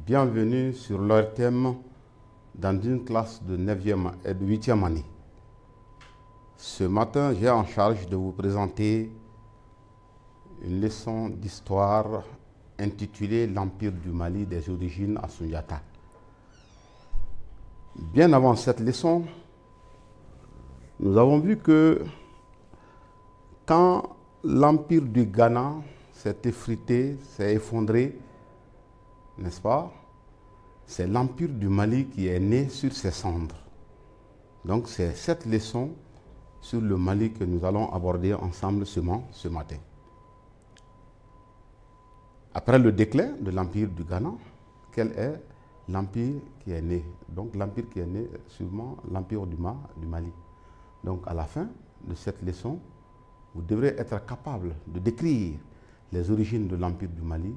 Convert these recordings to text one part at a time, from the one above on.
Bienvenue sur leur thème dans une classe de 9e et de 8e année. Ce matin, j'ai en charge de vous présenter une leçon d'histoire intitulée L'Empire du Mali des origines à Soundiata. Bien avant cette leçon, nous avons vu que quand l'Empire du Ghana s'est effrité, s'est effondré, n'est-ce pas? C'est l'Empire du Mali qui est né sur ses cendres. Donc c'est cette leçon sur le Mali que nous allons aborder ensemble ce matin. Après le déclin de l'Empire du Ghana, quel est l'Empire qui est né? Donc l'Empire qui est né, sûrement l'Empire du Mali. Donc à la fin de cette leçon, vous devrez être capable de décrire les origines de l'Empire du Mali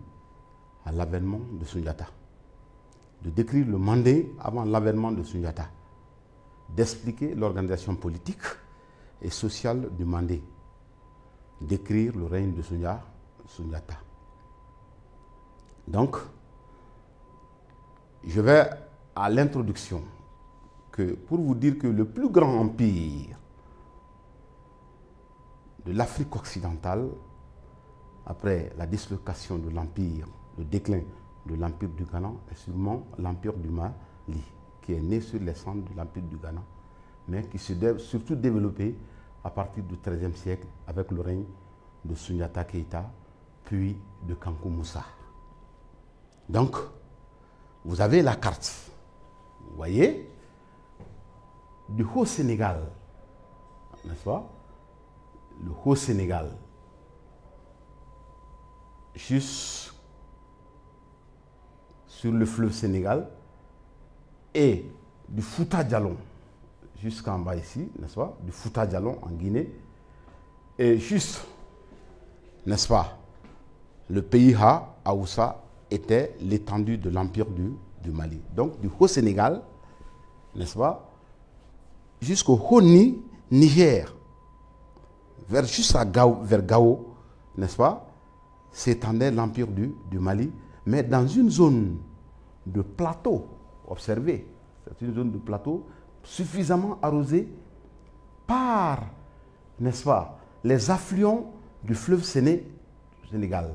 à l'avènement de Soundiata, de décrire le Mandé avant l'avènement de Soundiata, d'expliquer l'organisation politique et sociale du Mandé, décrire le règne de Soundiata. Donc, je vais à l'introduction pour vous dire que le plus grand empire de l'Afrique occidentale, après la dislocation de l'empire, le déclin de l'Empire du Ghana, est sûrement l'Empire du Mali, qui est né sur les cendres de l'Empire du Ghana, mais qui s'est surtout développé à partir du XIIIe siècle avec le règne de Soundiata Keïta, puis de Kankou Moussa. Donc, vous avez la carte. Vous voyez, du Haut-Sénégal, n'est-ce pas? Le Haut-Sénégal, juste sur le fleuve Sénégal, et du Fouta Djallon jusqu'en bas ici, n'est-ce pas? Du Fouta Djallon en Guinée, et juste, n'est-ce pas? Le pays Haoussa était l'étendue de l'Empire du Mali. Donc du Haut-Sénégal, n'est-ce pas? Jusqu'au Haut-Ni, Niger, vers Gao, n'est-ce pas? S'étendait l'Empire du Mali, mais dans une zone de plateau, observez, c'est une zone de plateau suffisamment arrosée par, n'est-ce pas, les affluents du fleuve Sénégal,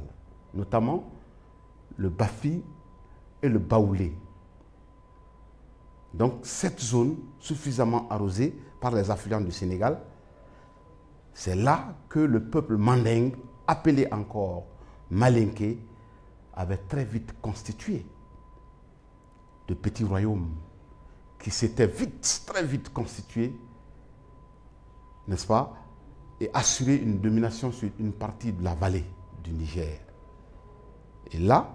notamment le Bafi et le Baoulé. Donc cette zone suffisamment arrosée par les affluents du Sénégal, c'est là que le peuple mandingue, appelé encore Malinké, avait très vite constitué de petits royaumes qui s'étaient très vite constitués, n'est-ce pas, et assuré une domination sur une partie de la vallée du Niger. Et là,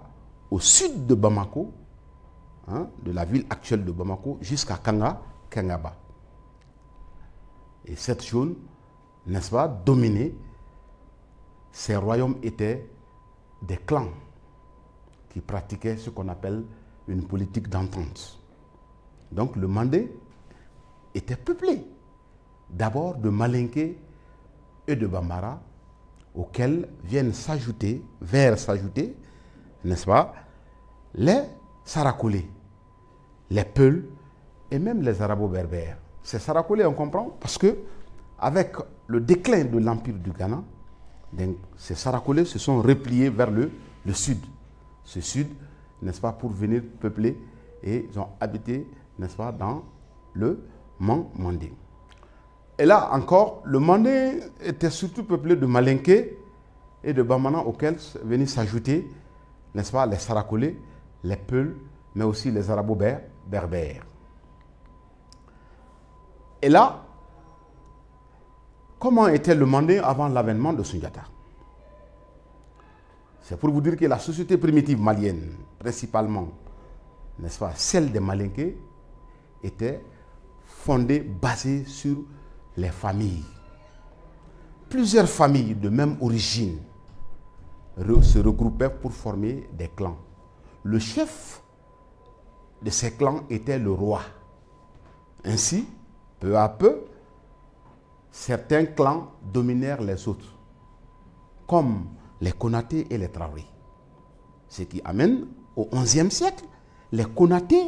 au sud de Bamako, de la ville actuelle de Bamako, jusqu'à Kangaba. Et cette zone, n'est-ce pas, dominée, ces royaumes étaient des clans qui pratiquaient ce qu'on appelle une politique d'entente. Donc le Mandé était peuplé d'abord de Malinké et de Bambara, auxquels viennent s'ajouter, n'est-ce pas, les Sarakolés, les Peuls et même les Arabo-Berbères. Ces Sarakolés, on comprend, parce que avec le déclin de l'Empire du Ghana, donc, ces Sarakolés se sont repliés vers le sud. Ce sud, n'est-ce pas, pour venir peupler, et ils ont habité, n'est-ce pas, dans le Mandé. Et là encore, le Mandé était surtout peuplé de Malinké et de Bamana, auxquels venaient s'ajouter, n'est-ce pas, les Sarakolés, les Peuls, mais aussi les Arabo-Berbères. Et là, comment était le Mandé avant l'avènement de Soundiata? C'est pour vous dire que la société primitive malienne, principalement, n'est-ce pas, celle des Malinké, était basée sur les familles. Plusieurs familles de même origine se regroupaient pour former des clans. Le chef de ces clans était le roi. Ainsi, peu à peu, certains clans dominèrent les autres, comme les Konaté et les Traoré. Ce qui amène au XIe siècle les Konaté,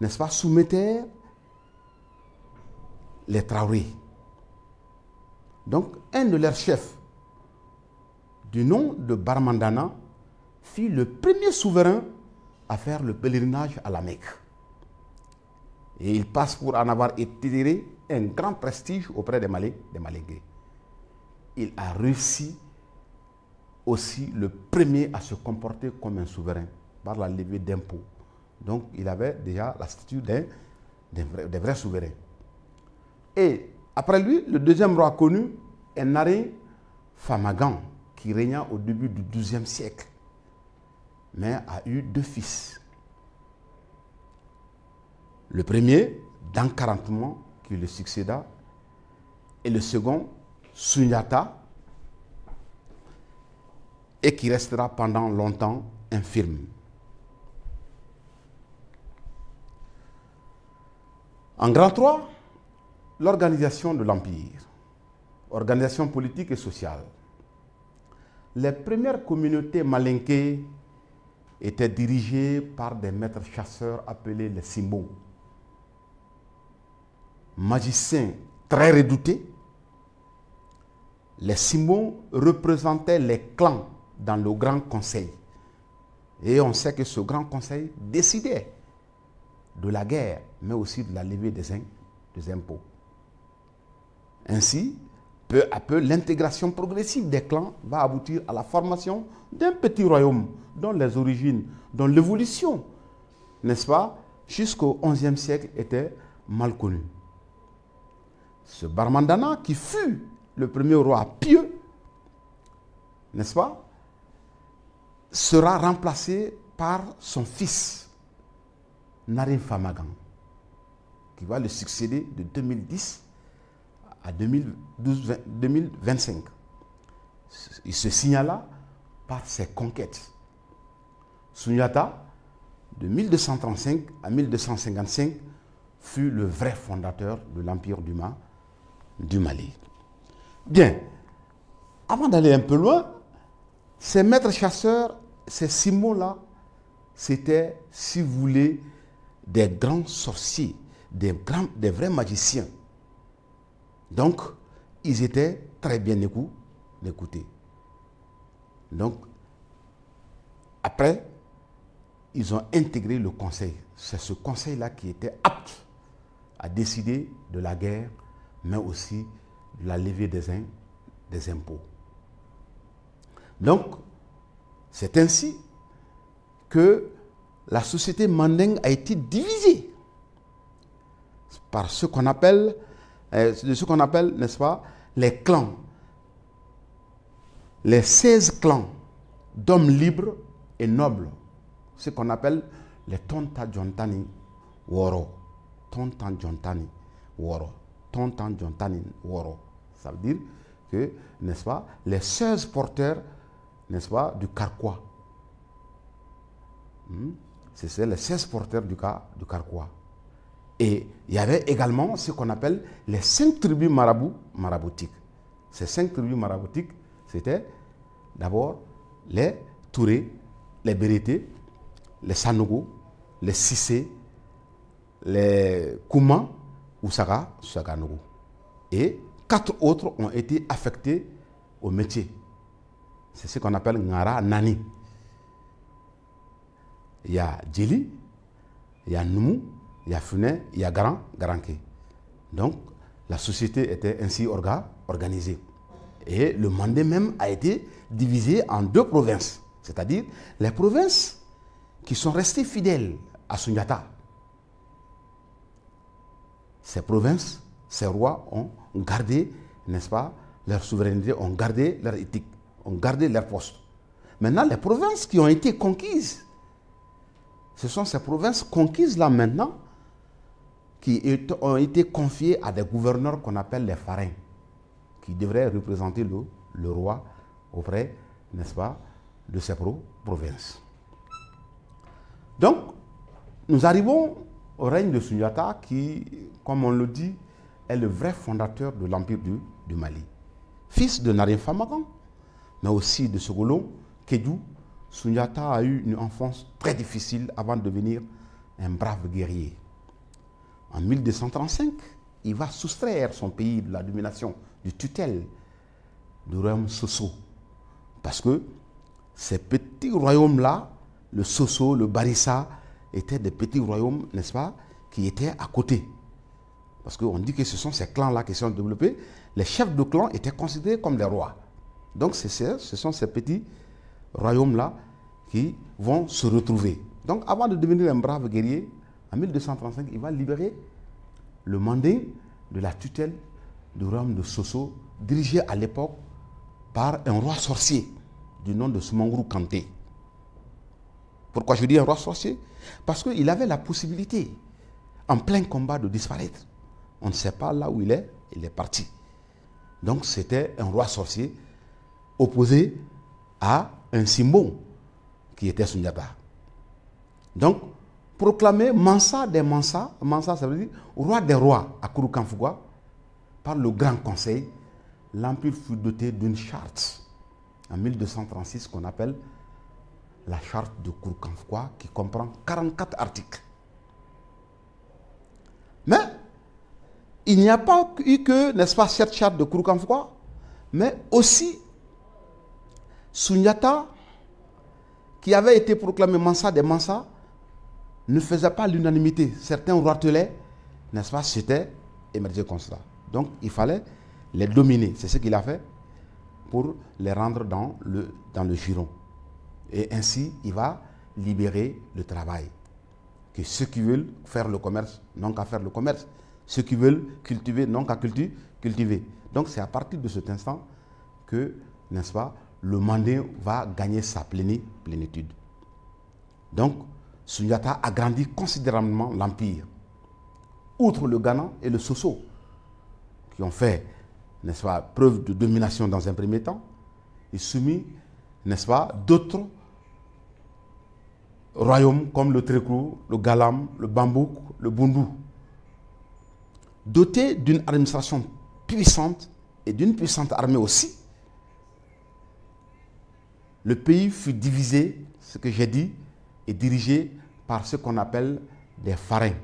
n'est-ce pas, soumettèrent les Traoré. Donc, un de leurs chefs, du nom de Barmandana, fut le premier souverain à faire le pèlerinage à la Mecque. Et il passe pour en avoir été un grand prestige auprès des Malingués. Il a réussi aussi le premier à se comporter comme un souverain par la levée d'impôts. Donc, il avait déjà la statue des vrais souverains. Et après lui, le deuxième roi connu est Narin Famagan, qui régna au début du XIIe siècle, mais a eu 2 fils. Le premier, Dankarantouma, qui le succéda, et le second, Sunyata, et qui restera pendant longtemps infirme. En grand 3, l'organisation de l'Empire, organisation politique et sociale. Les premières communautés malinquées étaient dirigées par des maîtres chasseurs appelés les Simbo. Magiciens très redoutés, les Simbo représentaient les clans dans le Grand Conseil. Et on sait que ce Grand Conseil décidait de la guerre, mais aussi de la levée des impôts. Ainsi, peu à peu, l'intégration progressive des clans va aboutir à la formation d'un petit royaume dont les origines, dont l'évolution, n'est-ce pas, jusqu'au XIe siècle était mal connue. Ce Barmandana, qui fut le premier roi pieux, n'est-ce pas, sera remplacé par son fils, Narin Famagan, qui va le succéder de 2010 à 2025. Il se signala par ses conquêtes. Sunyata, de 1235 à 1255, fut le vrai fondateur de l'Empire du Mali. Bien, avant d'aller un peu loin, ces maîtres chasseurs, ces Simons-là, c'était, si vous voulez, des grands sorciers, des vrais magiciens. Donc, ils étaient très bien écoutés. Donc, après, ils ont intégré le conseil. C'est ce conseil-là qui était apte à décider de la guerre, mais aussi de la levée des impôts. Donc, c'est ainsi que la société mandingue a été divisée par ce qu'on appelle, n'est-ce pas, les clans. Les 16 clans d'hommes libres et nobles, ce qu'on appelle les Tonta Jontani Woro. Tonta Jontani Woro. Tonta Jontani Woro. Ça veut dire que, n'est-ce pas, les 16 porteurs, n'est-ce pas, du Carquois. C'est les 16 porteurs du Carquois. Et il y avait également ce qu'on appelle les 5 tribus maraboutiques. Ces 5 tribus maraboutiques, c'était d'abord les Touré, les Bérété, les Sanogo, les Sissé, les Kouma ou Saganogo. Et 4 autres ont été affectés au métier. C'est ce qu'on appelle Ngara Nani. Il y a Djeli, il y a Noumou, il y a Funé, il y a Garanké. Donc, la société était ainsi organisée. Et le Mandé même a été divisé en 2 provinces. C'est-à-dire les provinces qui sont restées fidèles à Sunyata. Ces provinces, ces rois ont gardé, n'est-ce pas, leur souveraineté, ont gardé leur éthique, ont gardé leur poste. Maintenant, les provinces qui ont été conquises, ce sont ces provinces conquises là maintenant qui ont été confiées à des gouverneurs qu'on appelle les pharaons, qui devraient représenter le roi auprès, n'est-ce pas, de ces provinces. Donc, nous arrivons au règne de Sunyata qui, comme on le dit, est le vrai fondateur de l'Empire du Mali. Fils de Narin Famagan, mais aussi de Sogolon, Kédou, Sundiata a eu une enfance très difficile avant de devenir un brave guerrier. En 1235, il va soustraire son pays de la domination, du tutelle du royaume Soso. Parce que ces petits royaumes-là, le Soso, le Barissa, étaient des petits royaumes, n'est-ce pas, qui étaient à côté. Parce qu'on dit que ce sont ces clans-là qui sont développés. Les chefs de clan étaient considérés comme des rois. Donc ce sont ces petits royaumes-là qui vont se retrouver. Donc avant de devenir un brave guerrier, en 1235, il va libérer le Manding de la tutelle du royaume de Soso, dirigé à l'époque par un roi sorcier du nom de Soumangourou Kanté. Pourquoi je dis un roi sorcier? Parce qu'il avait la possibilité, en plein combat, de disparaître. On ne sait pas là où il est parti. Donc c'était un roi sorcier opposé à un Simbo qui était Sundiata. Donc, proclamé Mansa des Mansa, Mansa ça veut dire roi des rois à Kouroukanfoukoua, par le Grand Conseil, l'Empire fut doté d'une charte en 1236 qu'on appelle la charte de Kouroukanfoukoua qui comprend 44 articles. Mais il n'y a pas eu que, n'est-ce pas, cette charte de Kouroukanfoukoua, mais aussi Sundiata, qui avait été proclamé Mansa des Mansa, ne faisait pas l'unanimité. Certains roitelets, n'est-ce pas, s'étaient émergés comme cela. Donc il fallait les dominer. C'est ce qu'il a fait pour les rendre dans le giron. Et ainsi, il va libérer le travail. Que ceux qui veulent faire le commerce n'ont qu'à faire le commerce. Ceux qui veulent cultiver n'ont qu'à cultiver. Donc c'est à partir de cet instant que, n'est-ce pas, le Manding va gagner sa plénitude. Donc, Sundiata agrandit considérablement l'empire. Outre le Ghana et le Soso, qui ont fait, n'est-ce pas, preuve de domination dans un premier temps, il soumit, n'est-ce pas, d'autres royaumes comme le Trékrou, le Galam, le Bambouk, le Bundu. Doté d'une administration puissante et d'une puissante armée aussi, le pays fut divisé, ce que j'ai dit, et dirigé par ce qu'on appelle des pharaons,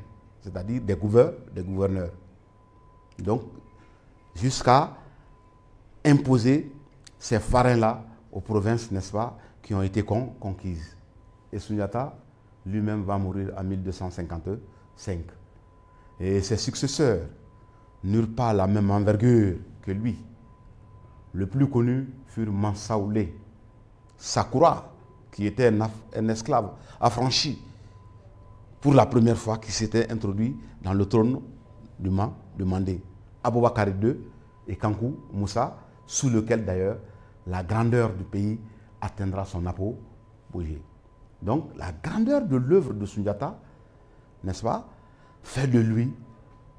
c'est-à-dire des gouverneurs. Donc, jusqu'à imposer ces pharaons-là aux provinces, n'est-ce pas, qui ont été conquises. Et Sundiata lui-même va mourir en 1255. Et ses successeurs n'eurent pas la même envergure que lui. Le plus connu fut Mansaoulé Sakura, qui était un esclave affranchi pour la première fois, qui s'était introduit dans le trône du Manding. Aboubakar II et Kankou Moussa, sous lequel d'ailleurs la grandeur du pays atteindra son apogée. Donc la grandeur de l'œuvre de Sundiata, n'est-ce pas, fait de lui,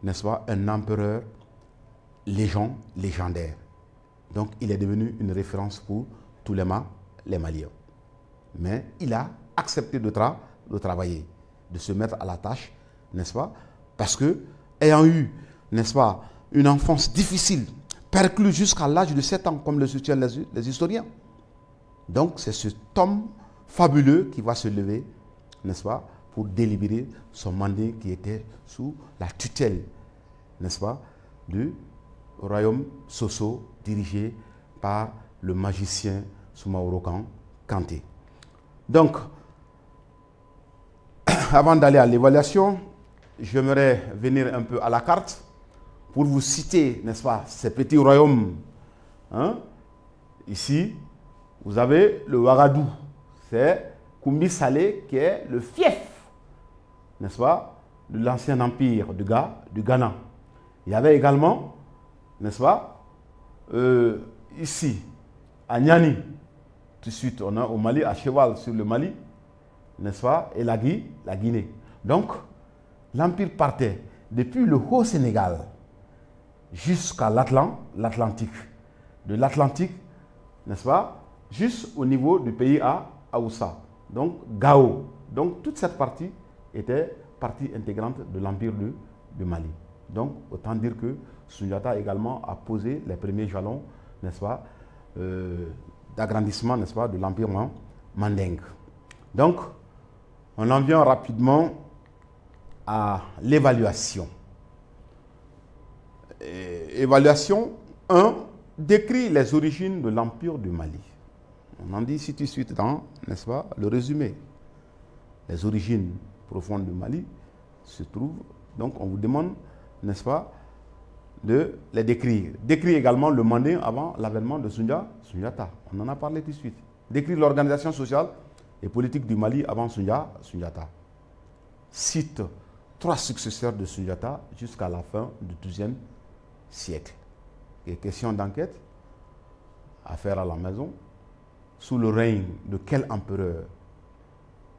n'est-ce pas, un empereur légendaire. Donc il est devenu une référence pour tous les Maliens. Mais il a accepté de travailler, de se mettre à la tâche, n'est-ce pas, parce que, ayant eu, n'est-ce pas, une enfance difficile, perclue jusqu'à l'âge de 7 ans, comme le soutiennent les historiens. Donc c'est cet homme fabuleux qui va se lever, n'est-ce pas, pour délibérer son Manding qui était sous la tutelle, n'est-ce pas, du royaume Soso, dirigé par le magicien Soumaoro Kanté. Donc, avant d'aller à l'évaluation, j'aimerais venir un peu à la carte pour vous citer, n'est-ce pas, ces petits royaumes. Hein? Ici, vous avez le Ouagadou. C'est Koumbi Salé qui est le fief, n'est-ce pas, de l'ancien empire du Ghana. Il y avait également, n'est-ce pas, ici, à Niani, tout de suite, on a au Mali, à cheval sur le Mali, n'est-ce pas, et la Guinée. Donc, l'empire partait depuis le Haut-Sénégal jusqu'à l'Atlantique. De l'Atlantique, n'est-ce pas, juste au niveau du pays à Aoussa. Donc, Gao. Donc, toute cette partie était partie intégrante de l'empire du Mali. Donc, autant dire que Sundiata également a posé les premiers jalons, n'est-ce pas, d'agrandissement, n'est-ce pas, de l'empire mandingue. Donc, on en vient rapidement à l'évaluation. Évaluation 1 décrit les origines de l'Empire du Mali. On en dit ici tout de suite dans, n'est-ce pas, le résumé. Les origines profondes du Mali se trouvent, donc on vous demande, n'est-ce pas, de les décrire. Décrire également le manding avant l'avènement de Sundiata. On en a parlé tout de suite. Décrire l'organisation sociale et politique du Mali avant Sundiata. Cite 3 successeurs de Sundiata jusqu'à la fin du XIIe siècle. Et question d'enquête à faire à la maison. Sous le règne de quel empereur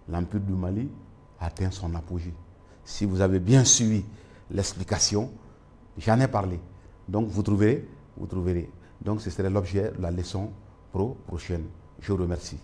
l'Empire du Mali a atteint son apogée? Si vous avez bien suivi l'explication, j'en ai parlé. Donc vous trouverez. Donc ce serait l'objet de la leçon prochaine. Je vous remercie.